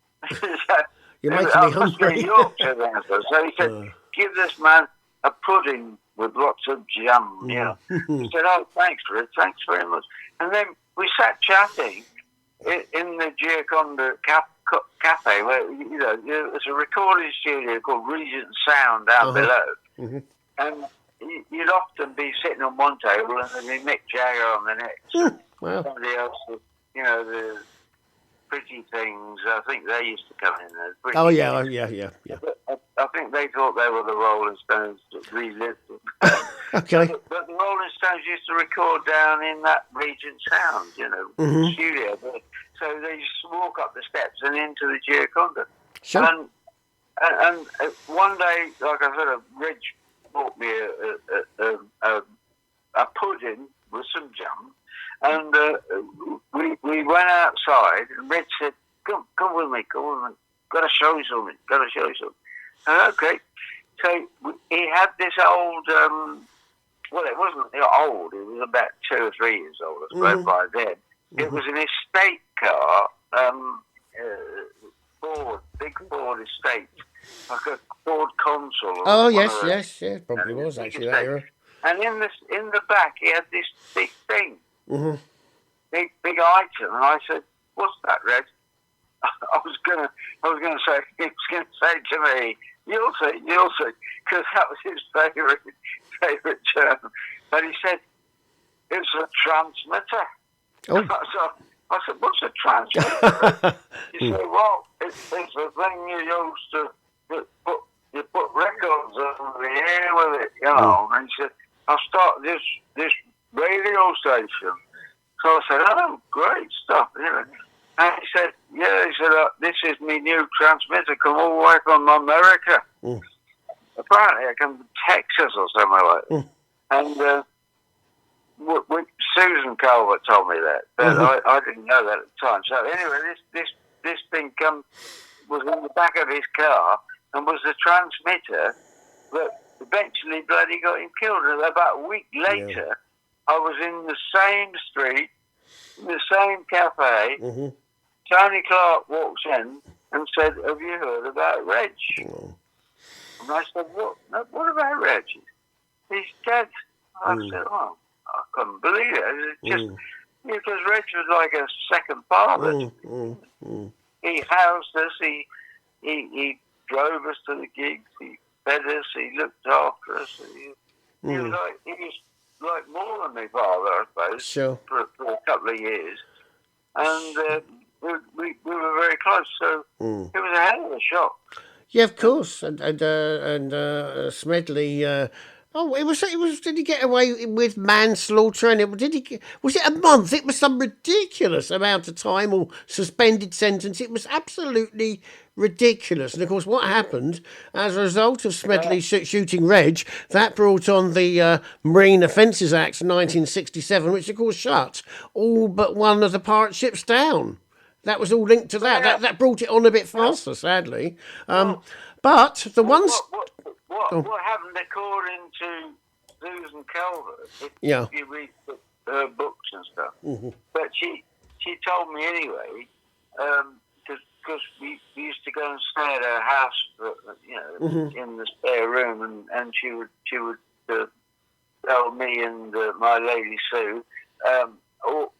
[SPEAKER 1] You're making me hungry.
[SPEAKER 3] So he said, give this man a pudding with lots of jam. Yeah. He said, oh, thanks, Fred. Thanks very much. And then we sat chatting in the Gioconda Cafe, where, you know, there's a recording studio called Regent Sound down below. And you'd often be sitting on one table and there'd be Mick Jagger on the next.
[SPEAKER 1] Wow.
[SPEAKER 3] Somebody else, you know, the Pretty Things, I think they used to come in there.
[SPEAKER 1] Yeah.
[SPEAKER 3] I think they thought they were the Rolling Stones that relived it.
[SPEAKER 1] Okay.
[SPEAKER 3] But the Rolling Stones used to record down in that Regent Sound, you know, studio. So they used to walk up the steps and into the Gioconda.
[SPEAKER 1] Sure.
[SPEAKER 3] And one day, like I said, Reg bought me a pudding with some jam. And we went outside, and Reg said, come with me. Got to show you something. And okay. So he had this old, well, it wasn't old. It was about 2 or 3 years old, I suppose, by then. It was an estate car, big Ford estate, like a Ford Consul.
[SPEAKER 1] Oh, yes, probably was actually that era.
[SPEAKER 3] And in the back, he had this big thing. Big item, and I said, "What's that, Reg?" I was gonna say, he was gonna say to me, "You'll see," because that was his favourite term. But he said, "It's a transmitter."
[SPEAKER 1] Oh.
[SPEAKER 3] I said, "What's a transmitter?" He said, "Well, it's the thing you used to put records over the air with it, you know." And he said, "I'll start this radio station." So I said, "Oh, great stuff," you know. And he said, "This is my new transmitter, come all the way from America." Apparently, I come from Texas or somewhere like that. And Susan Calvert told me that, but I didn't know that at the time. So anyway, this thing was in the back of his car and was the transmitter but eventually bloody got him killed. And about a week later, I was in the same street, in the same cafe.
[SPEAKER 1] Mm-hmm.
[SPEAKER 3] Tony Clark walks in and said, "Have you heard about Reg?"
[SPEAKER 1] Oh.
[SPEAKER 3] And I said, "What? No, what about Reg? He's dead." I said, "Oh, I couldn't believe it. It's just because Reg was like a second father. He housed us. He drove us to the gigs. He fed us. He looked after us. He was like more than my father, I suppose,
[SPEAKER 1] Sure.
[SPEAKER 3] for a couple of years. And we were very close. So it was a hell of a shock."
[SPEAKER 1] Yeah, of course, and Smedley. It was. Did he get away with manslaughter? And was it a month? It was some ridiculous amount of time or suspended sentence. It was absolutely ridiculous. And of course, what happened as a result of Smedley shooting Reg, that brought on the Marine Offences Act 1967, which of course shut all but one of the pirate ships down. That was all linked to that.
[SPEAKER 3] Yeah.
[SPEAKER 1] That brought it on a bit faster, sadly. But the ones...
[SPEAKER 3] What happened, according to Susan Calvert, if you read her books and stuff, but she told me anyway, because we used to go and stay at her house, in the spare room, and she would tell me and my lady Sue, all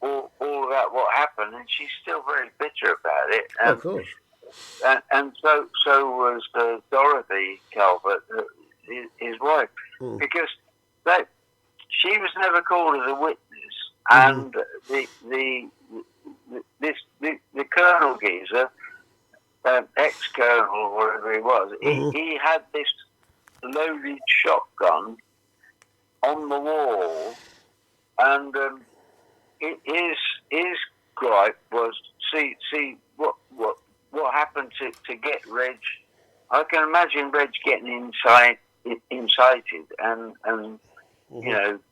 [SPEAKER 3] about what happened, and she's still very bitter about it.
[SPEAKER 1] Of course.
[SPEAKER 3] And so was Dorothy Calvert, his wife, because she was never called as a witness, and the Colonel geezer, ex-colonel or whatever he was, he had this loaded shotgun on the wall, and his gripe was see what happened to get Reg. I can imagine Reg getting incited and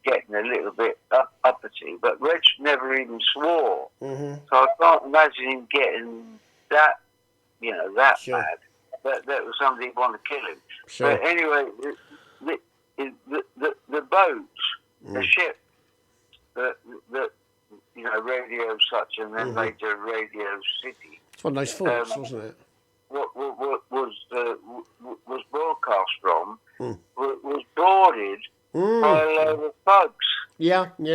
[SPEAKER 3] getting a little bit uppity, but Reg never even swore, so I can't imagine him getting that bad. That was somebody who wanted to kill him.
[SPEAKER 1] Sure.
[SPEAKER 3] But anyway, the boat, the ship that Radio Such and then later Radio City.
[SPEAKER 1] It's one of those forts, wasn't it?
[SPEAKER 3] What was broadcast from was boarded by a load of thugs.
[SPEAKER 1] Yeah, I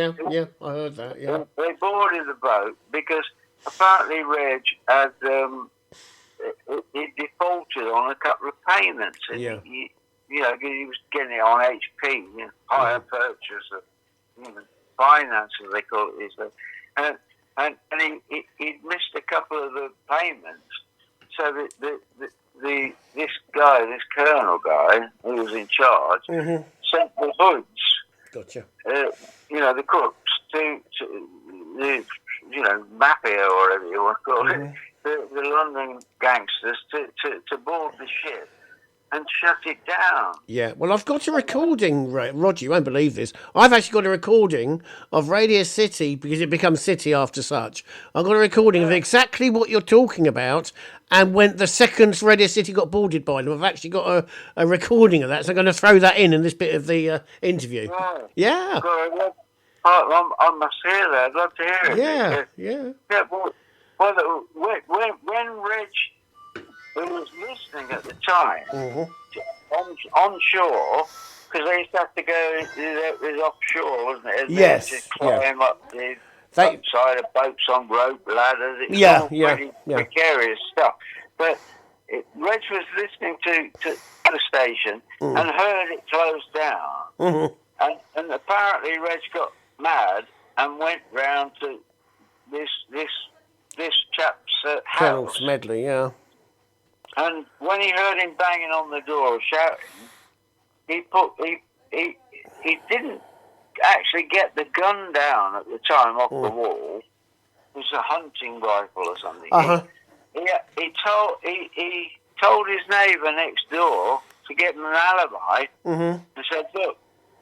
[SPEAKER 1] heard that, yeah.
[SPEAKER 3] They boarded the boat because apparently Reg had he defaulted on a couple of payments. And he was getting it on HP, hire purchase of finance, as they call it. And he'd missed a couple of the payments. So this colonel guy who was in charge sent the hoods,
[SPEAKER 1] Gotcha.
[SPEAKER 3] The crooks to the mafia or whatever you want to call it, the London gangsters to board the ship and shut it down.
[SPEAKER 1] Yeah, well, I've got a recording, Roger, you won't believe this. I've actually got a recording of Radio City, because it becomes City after such. I've got a recording of exactly what you're talking about, and when the second Radio City got boarded by them. I've actually got a recording of that, so I'm going to throw that in this bit of the interview.
[SPEAKER 3] Right.
[SPEAKER 1] Yeah.
[SPEAKER 3] God, I must hear that. I'd love to hear it.
[SPEAKER 1] Yeah.
[SPEAKER 3] Yeah, well, when Reg, who was listening at the time, on shore, because they used to have to go, it was offshore, wasn't it?
[SPEAKER 1] Yes.
[SPEAKER 3] To climb up the outside of boats on rope ladders. It was all pretty precarious stuff. But Reg was listening to the station and heard it close down. And apparently Reg got mad and went round to this chap's house.
[SPEAKER 1] Colonel Smedley, yeah.
[SPEAKER 3] And when he heard him banging on the door, shouting, he didn't actually get the gun down at the time off the wall. It was a hunting rifle or something. He told his neighbour next door to get him an alibi and said, "Look,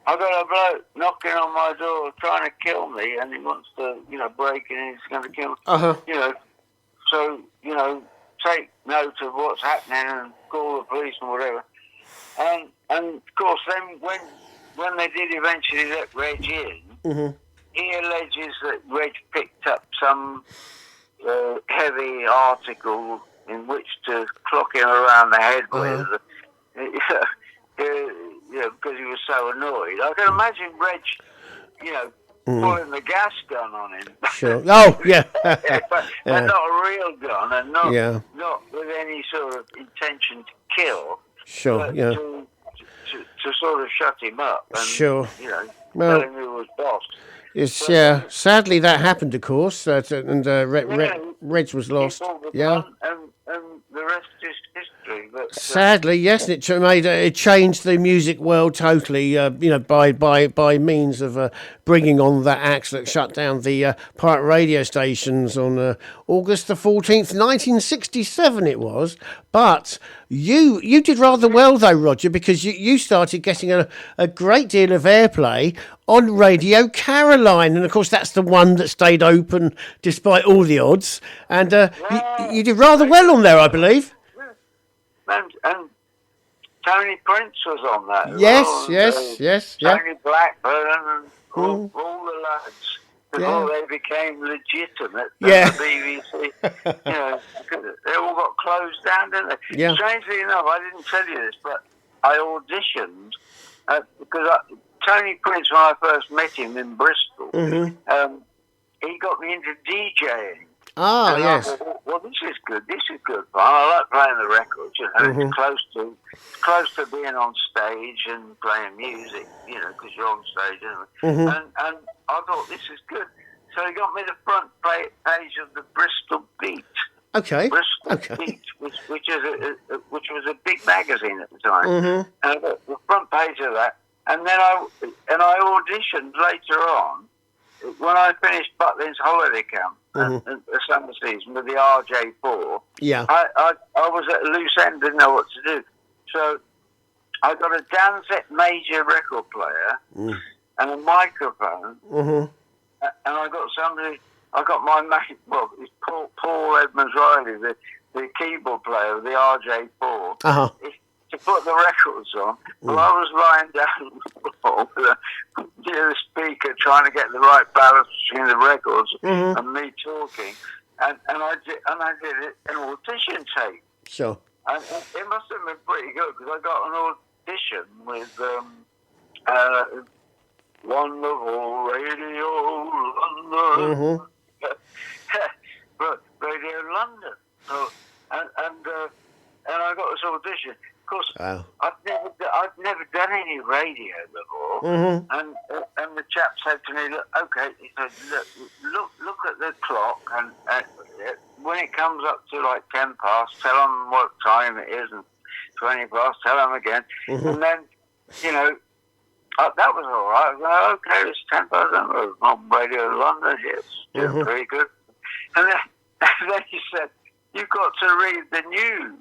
[SPEAKER 3] I got a bloke knocking on my door trying to kill me, and he wants to, break in and he's going to kill me. So, take note of what's happening and call the police and whatever." And and of course, then when they did eventually let Reg in, he alleges that Reg picked up some heavy article in which to clock him around the head with, because he was so annoyed. I can imagine Reg, pulling the gas gun on him.
[SPEAKER 1] Sure. Oh, yeah.
[SPEAKER 3] but not a real gun, and not with any sort of intention to kill.
[SPEAKER 1] Sure,
[SPEAKER 3] but
[SPEAKER 1] yeah.
[SPEAKER 3] To sort of shut him up and,
[SPEAKER 1] Sure.
[SPEAKER 3] tell him who was boss.
[SPEAKER 1] It's, sadly that happened, of course, and Reg was lost. Yeah.
[SPEAKER 3] And the rest is history. But,
[SPEAKER 1] sadly, yes, it changed the music world totally. By means of bringing on that axe that shut down the pirate radio stations on August the 14th, 1967. It was, but you did rather well though, Roger, because you started getting a great deal of airplay on Radio Caroline, and of course that's the one that stayed open despite all the odds. And you did rather well on there, I believe.
[SPEAKER 3] And Tony Prince was on that.
[SPEAKER 1] Yes.
[SPEAKER 3] Tony Blackburn and all the lads before they became legitimate. The BBC. They all got closed down, didn't they?
[SPEAKER 1] Yeah.
[SPEAKER 3] Strangely enough, I didn't tell you this, but I auditioned because Tony Prince, when I first met him in Bristol, he got me into DJing.
[SPEAKER 1] Ah,
[SPEAKER 3] and
[SPEAKER 1] yes.
[SPEAKER 3] I thought, well, this is good. This is good fun. I like playing the records. It's close to being on stage and playing music. Because you're on stage, anyway. And I thought this is good. So he got me the front page of the Bristol Beat.
[SPEAKER 1] Okay.
[SPEAKER 3] Bristol Beat, which was a big magazine at the time. And I got the front page of that. And then I auditioned later on when I finished Butlins Holiday Camp the summer season with the RJ4.
[SPEAKER 1] Yeah.
[SPEAKER 3] I was at a loose end, didn't know what to do. So I got a Danzet Major record player and a microphone. And I got my mate, it's Paul Edmonds Riley, the keyboard player of the RJ4. To put the records on. Well, I was lying down on the floor with a speaker trying to get the right balance between the records and me talking. And I did it an audition tape.
[SPEAKER 1] Sure.
[SPEAKER 3] And it must have been pretty good because I got an audition with Wonderful Radio London. Radio London. So, and I got this audition. Of course, I'd never done any radio before, and the chap said to me, he said, look at the clock, and when it comes up to like 10 past, tell them what time it is, and 20 past, tell them again, and then, that was all right. I was like, it's 10 past, I'm on Radio London, it's doing pretty good, and then he said, you've got to read the news.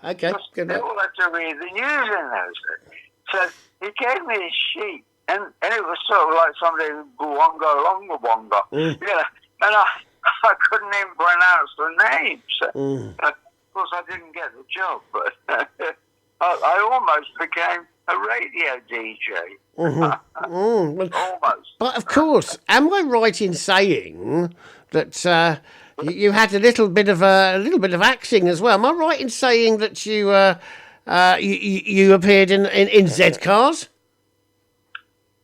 [SPEAKER 1] Okay, good.
[SPEAKER 3] They all had to read the news in those days. So he gave me a sheet, and it was sort of like somebody Wonga, and I couldn't even pronounce the name. So, of course, I didn't get the job, but I almost became a radio DJ. Almost.
[SPEAKER 1] But of course, am I right in saying that you had a little bit of acting as well? Am I right in saying that you appeared in Z Cars?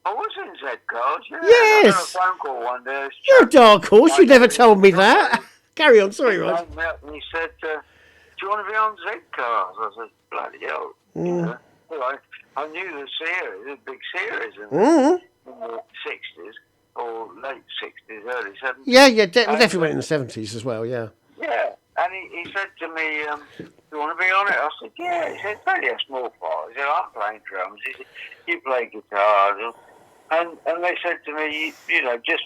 [SPEAKER 3] I was in Z Cars, yeah.
[SPEAKER 1] Yes.
[SPEAKER 3] I got a phone call one day.
[SPEAKER 1] You're a dark horse. You never told me that. Carry on. Sorry, Rod.
[SPEAKER 3] He said, do you want to be on Z Cars? I said, bloody hell. Well, I knew the series, the big series in the 60s, or late 60s, early 70s.
[SPEAKER 1] Yeah, definitely went in the 70s as well, yeah.
[SPEAKER 3] Yeah, and he said to me, do you want to be on it? I said, yeah. He said, it's only a small part. He said, I'm playing drums. He said, you play guitar. And they said to me, just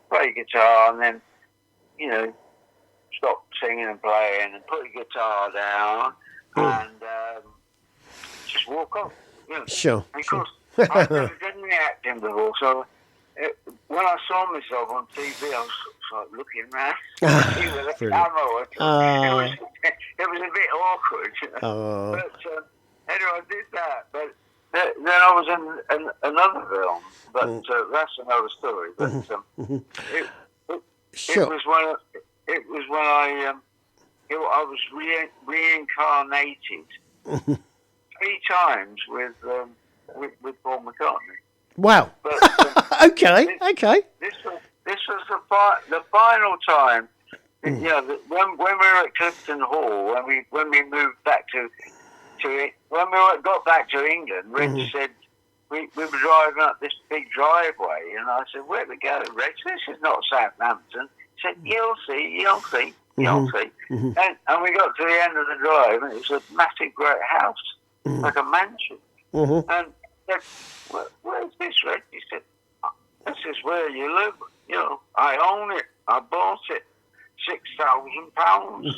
[SPEAKER 3] play guitar and then, stop singing and playing and put your guitar down and just walk off.
[SPEAKER 1] Sure.
[SPEAKER 3] And of course, I've never done any acting before, so when I saw myself on TV, I was sort of looking around with the camera. It was a bit awkward, But anyway, I did that, but then I was in another film, but that's another story. But it
[SPEAKER 1] Sure.
[SPEAKER 3] was when I was reincarnated 3 times with Paul McCartney.
[SPEAKER 1] Wow.
[SPEAKER 3] But
[SPEAKER 1] Okay.
[SPEAKER 3] this was the final time. You know, when we were at Clifton Hall, when we moved back to it, when we got back to England, Reg said we were driving up this big driveway, and I said, "Where we go, Reg? This is not Southampton." He said, "You'll see." And we got to the end of the drive, and it was a massive, great house, like a mansion. And I said, "Where's this, Reg?" He said, "This is where you live. You know, I own it. I bought it. £6,000.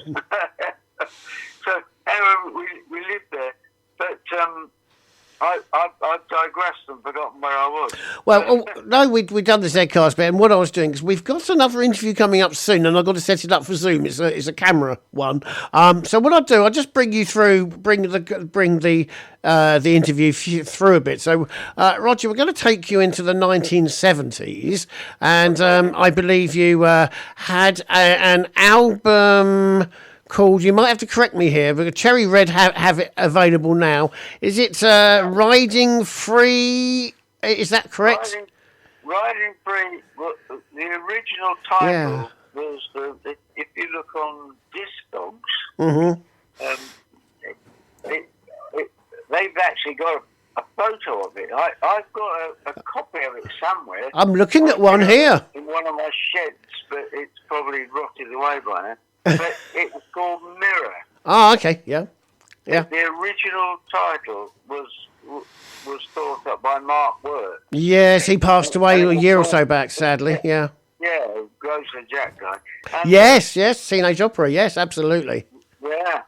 [SPEAKER 3] So anyway, we lived there, but I digressed and forgotten where I was.
[SPEAKER 1] Well, no, we've done this Edcast bit, and what I was doing is we've got another interview coming up soon, and I've got to set it up for Zoom. It's a camera one. So what I'll do, I'll just bring you through, bring the interview through a bit. So, Roger, we're going to take you into the 1970s, and I believe you had an album called, you might have to correct me here, but Cherry Red have it available now. Is it Riding Free? Is that correct?
[SPEAKER 3] Riding Free, well, the original title was, if you look on Discogs, they've actually got a photo of it. I've got a copy of it somewhere.
[SPEAKER 1] I'm looking at one here.
[SPEAKER 3] In one of my sheds, but it's probably rotted away by now. But it was called Mirror.
[SPEAKER 1] Oh, okay, yeah.
[SPEAKER 3] The original title was thought up by Mark Wirt.
[SPEAKER 1] Yes, he passed away a year or so back, sadly, yeah.
[SPEAKER 3] Yeah, Grocer Jack guy. And
[SPEAKER 1] yes, Teenage Opera, yes, absolutely.
[SPEAKER 3] Yeah,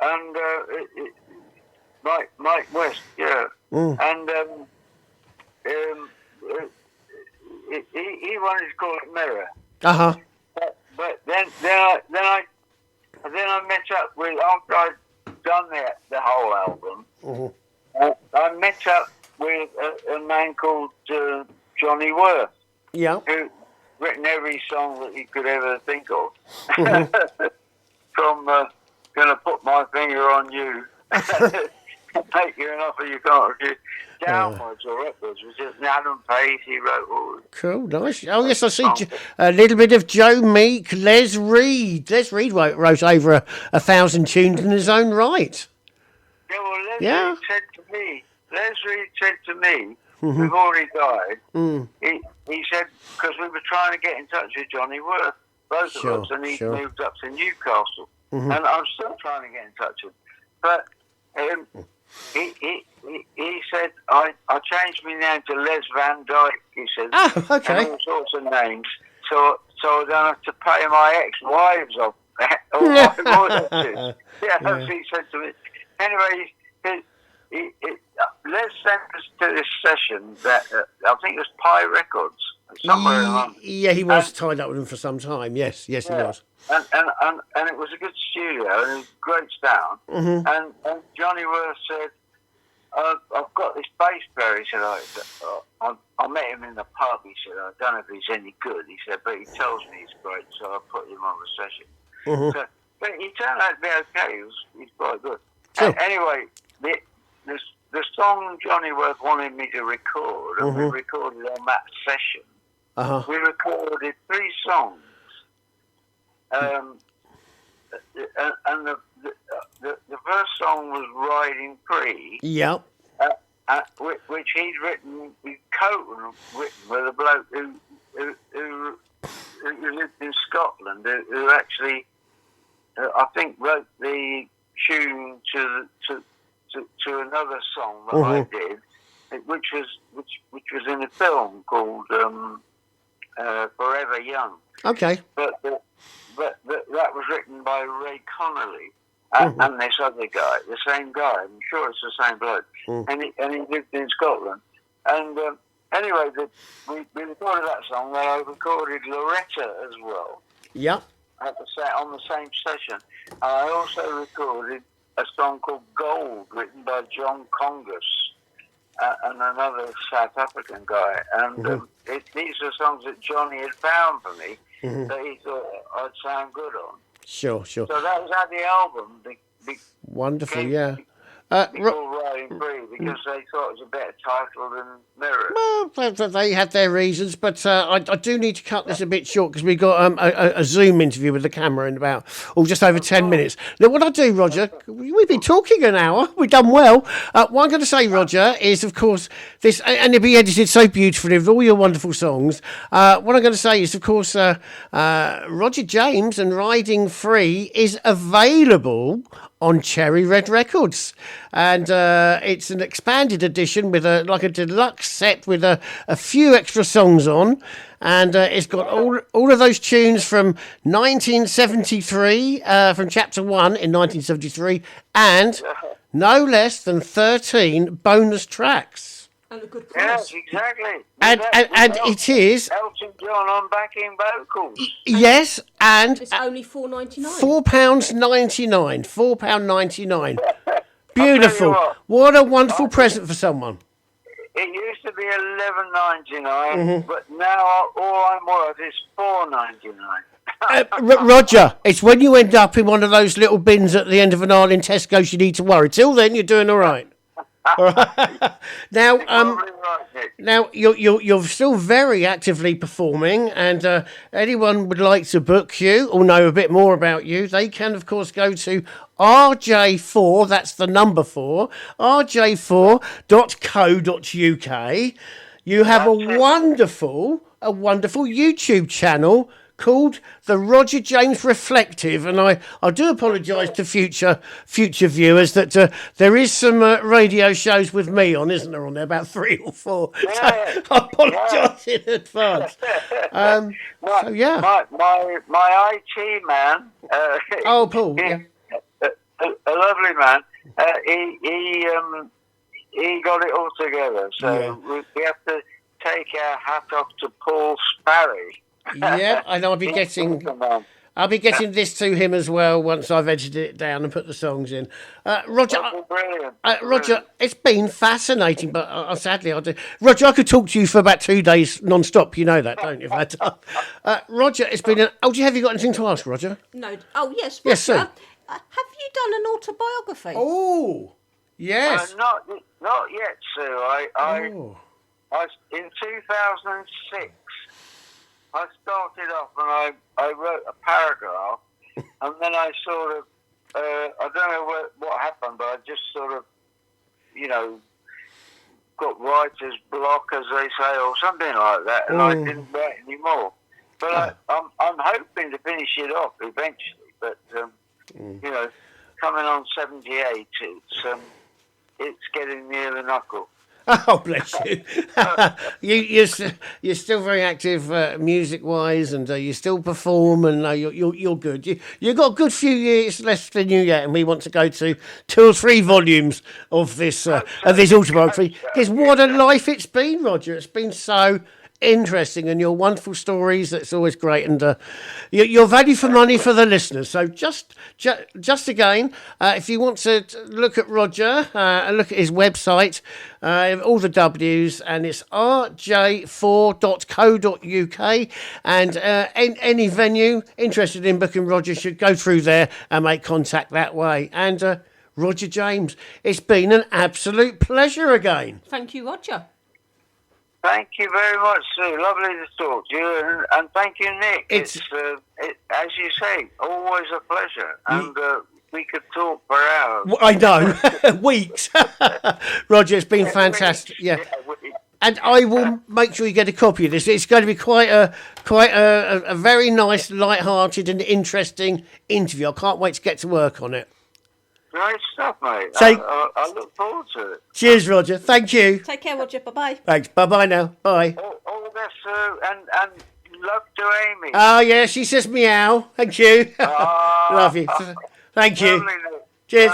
[SPEAKER 3] and Mike West, yeah. And he wanted to call it Mirror.
[SPEAKER 1] Uh-huh.
[SPEAKER 3] But then I met up with, after I'd done the whole album, I met up with a man called Johnny Worth, who written every song that you could ever think of, from "Gonna Put My Finger on You," "Take You an Offer You Can't Refuse," downwards or upwards, was just Adam Page. He wrote all.
[SPEAKER 1] Cool, nice. Oh yes, I see a little bit of Joe Meek, Les Reed. Les Reed wrote over 1,000 tunes in his own right.
[SPEAKER 3] Yeah, well, Les Reed said to me, we've already died. He said, because we were trying to get in touch with Johnny Worth, both of us, and he moved up to Newcastle, and I'm still trying to get in touch with him. But he said, I changed my name to Les Van Dyke, he said.
[SPEAKER 1] Oh, okay.
[SPEAKER 3] And all sorts of names, so I don't have to pay my ex-wives off. Or my royalties. That's what he said to me. Anyway, Les sent us to this session that, I think it was Pie Records, somewhere in London.
[SPEAKER 1] Yeah, he was tied up with him for some time, yes, he was.
[SPEAKER 3] And it was a good studio, and it was great sound. And Johnny Worth said, I've got this bass player. He said, I met him in the pub. He said, I don't know if he's any good. He said, but he tells me he's great, so I put him on the session. So, but he turned out to be okay. He's quite good.
[SPEAKER 1] Sure.
[SPEAKER 3] Anyway, the song Johnny Worth wanted me to record, and we recorded on that session. We recorded 3 songs. And the first song was Riding Free.
[SPEAKER 1] Yep.
[SPEAKER 3] Which he'd written, co-written with a bloke who lived in Scotland, who actually, I think, wrote the tune to another song that I did, which was in a film called Forever Young. Okay. But that was written by Ray Connolly and this other guy, the same guy. I'm sure it's the same bloke. And he lived in Scotland. And anyway, we recorded that song. Then I recorded Loretta as well.
[SPEAKER 1] Yep.
[SPEAKER 3] On the same session. I also recorded a song called Gold, written by John Congus and another South African guy. And these are songs that Johnny had found for me that he thought I'd sound good on.
[SPEAKER 1] Sure.
[SPEAKER 3] So that was how the album
[SPEAKER 1] Wonderful,
[SPEAKER 3] came
[SPEAKER 1] yeah.
[SPEAKER 3] before Riding Free, because they thought it was a better title than Mirrors.
[SPEAKER 1] Well, they had their reasons, but I do need to cut this a bit short because we got a Zoom interview with the camera in about just over 10 minutes. Now, what I do, Roger, we've been talking an hour. We've done well. What I'm going to say, Roger, is of course this, and it'll be edited so beautifully with all your wonderful songs. What I'm going to say is, of course, Roger James and Riding Free is available on Cherry Red Records, and it's an expanded edition with a deluxe set with a few extra songs on, and it's got all of those tunes from 1973, from Chapter 1 in 1973, and no less than 13 bonus tracks.
[SPEAKER 2] And a good price.
[SPEAKER 3] Yes, exactly.
[SPEAKER 1] And it is
[SPEAKER 3] Elton John on backing vocals.
[SPEAKER 1] yes, and
[SPEAKER 2] It's only £4.99.
[SPEAKER 1] £4.99. £4.99. Beautiful. What a wonderful present for someone.
[SPEAKER 3] It used to be $11.99, but now all I'm worth is $4.99.
[SPEAKER 1] Roger, it's when you end up in one of those little bins at the end of an aisle in Tesco's you need to worry. Till then, you're doing all right. All right. Now,
[SPEAKER 3] Probably right, Nick.
[SPEAKER 1] Now you're still very actively performing, and anyone would like to book you or know a bit more about you, they can of course go to RJ4. That's the number 4, rj4.co.uk. You have a wonderful YouTube channel called the Roger James Reflective, and I do apologise to future viewers that there is some radio shows with me on, isn't there, on there, about 3 or 4.
[SPEAKER 3] Yeah,
[SPEAKER 1] So I apologise in advance.
[SPEAKER 3] My IT man.
[SPEAKER 1] Oh, Paul, yeah.
[SPEAKER 3] A lovely man. He got it all together. So we have to take our hat off to Paul Sparry.
[SPEAKER 1] Yeah, and I'll be getting this to him as well once I've edited it down and put the songs in. Roger, Roger, it's been fascinating, but sadly I do. Roger, I could talk to you for about 2 days non-stop. You know that, don't you? Roger, it's been. Have you got anything to ask, Roger?
[SPEAKER 2] No. Oh yes.
[SPEAKER 1] Yes,
[SPEAKER 2] Roger,
[SPEAKER 1] sir.
[SPEAKER 2] have you done an autobiography?
[SPEAKER 1] Oh, yes.
[SPEAKER 3] Not yet, Sue. In 2006. I started off and I wrote a paragraph, and then I sort of, I don't know what happened, but I just sort of, got writer's block, as they say, or something like that, and I didn't write anymore. But I'm hoping to finish it off eventually, but, coming on 78, it's getting near the knuckle.
[SPEAKER 1] Oh, bless you. You're still very active music-wise, and you still perform, and you're good. You've got a good few years left in you yet, and we want to go to 2 or 3 volumes of this autobiography. Because what a life it's been, Roger. It's been so interesting, and your wonderful stories. That's always great, and your value for money for the listeners. So just again, if you want to look at Roger and look at his website, all the W's, and it's rj4.co.uk, and any venue interested in booking Roger should go through there and make contact that way. And Roger James, it's been an absolute pleasure again.
[SPEAKER 2] Thank you, Roger.
[SPEAKER 3] Thank you very much, Sue. Lovely to talk to you, and thank you, Nick. It's as you say, always a pleasure, and we could talk for hours.
[SPEAKER 1] Well, I know, weeks. Roger, it's been fantastic. Yeah. And I will make sure you get a copy of this. It's going to be quite a very nice, light-hearted, and interesting interview. I can't wait to get to work on it.
[SPEAKER 3] Great stuff, mate.
[SPEAKER 1] So,
[SPEAKER 3] I look forward to it.
[SPEAKER 1] Cheers, Roger. Thank you.
[SPEAKER 2] Take care, Roger. Bye-bye.
[SPEAKER 1] Thanks. Bye-bye now. Bye.
[SPEAKER 3] All the best, Sue, and love to Amy.
[SPEAKER 1] Oh, yeah, she says meow. Thank you. Love you. Thank you.
[SPEAKER 3] Lovely.
[SPEAKER 1] Cheers.